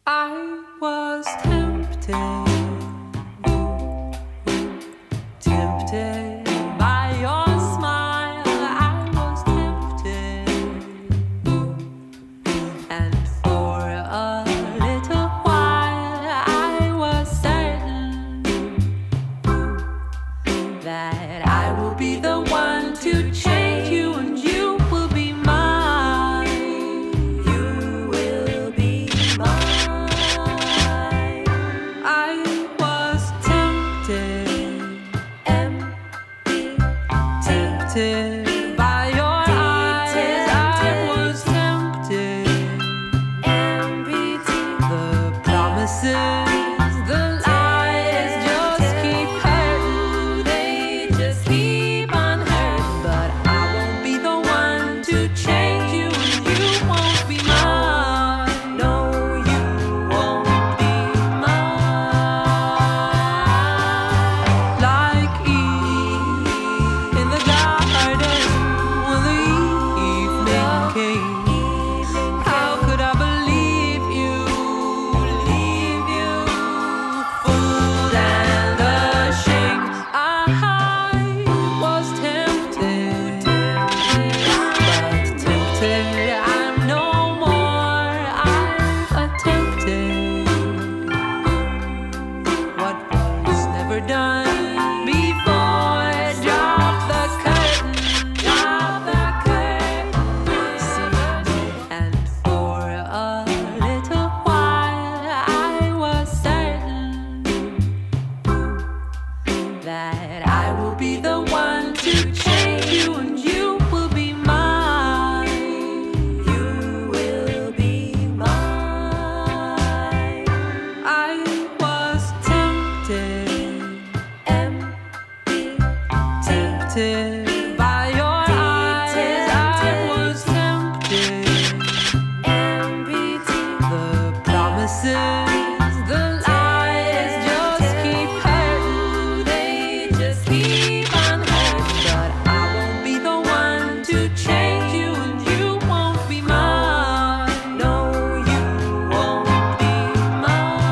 I was tempted, tempted by your smile. I was tempted, and for a little while I was certain that I will be the one to change you, and you will be mine. You will be mine. I was tempted, tempted by your eyes. I was tempted, the promises, the lies just keep hurting. They just keep on hurting. But I won't be the one to change you, and you won't be mine. No, you won't be mine. Like Eve in the garden when the evening came. How could I believe you, leave you, fooled and ashamed? I was tempted, but tempted I'm no more. I've attempted what was never done before. Drop the curtain, drop the curtain. See, and for a little while I was certain that I will be the one to change you, and you will be mine. You will be mine. I was tempted, tempted by your eyes. I was tempted, the promises, the lies just keep hurting. They just keep on hurting. But I won't be the one to change you, and you won't be mine. No, you won't be mine.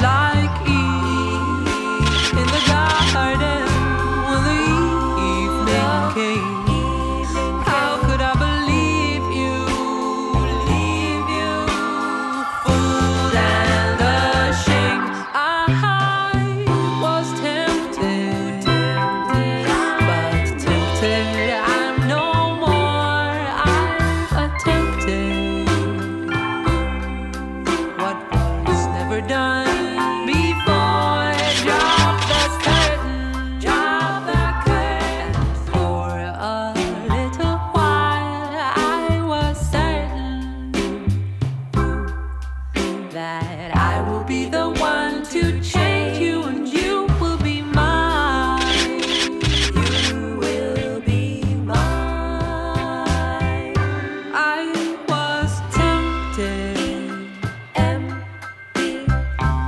Like Eve in the garden when the evening came. How could I believe you, leave you, fooled and ashamed? I was tempted, but tempted I'm no more. I've attempted what was never done before. Drop the curtain, drop the curtain. And for a little while I was certain that I will be the one to change you, and you will be mine. You will be mine. I was tempted,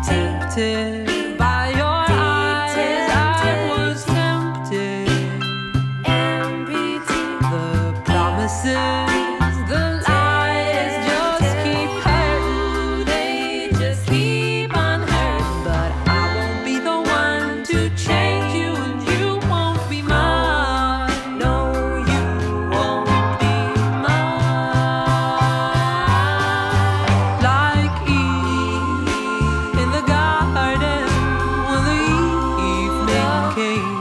tempted by your eyes. I was tempted, the promises, the lies just keep hurting. They just keep on hurting. But I won't be the one to change you, and you won't be mine. No, you won't be mine. Like Eve in the garden when the evening came.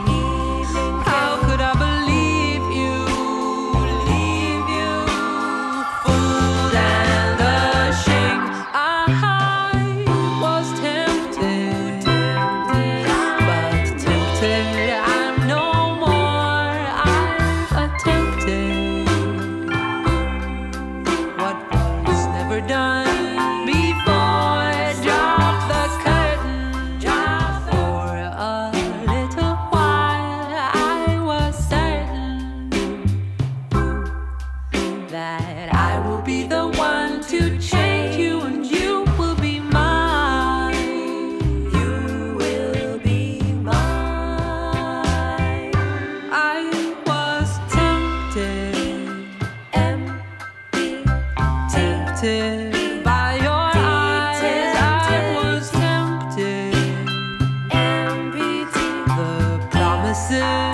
How could I believe you, leave you, fooled and ashamed? I was tempted, but tempted I'm no more. I've attempted what was never done before. Drop the curtain, drop for a little while I was certain that I will be the one to change you, and you will be mine. You will be mine. I was tempted, tempted tempted by your eyes. I was tempted. The promises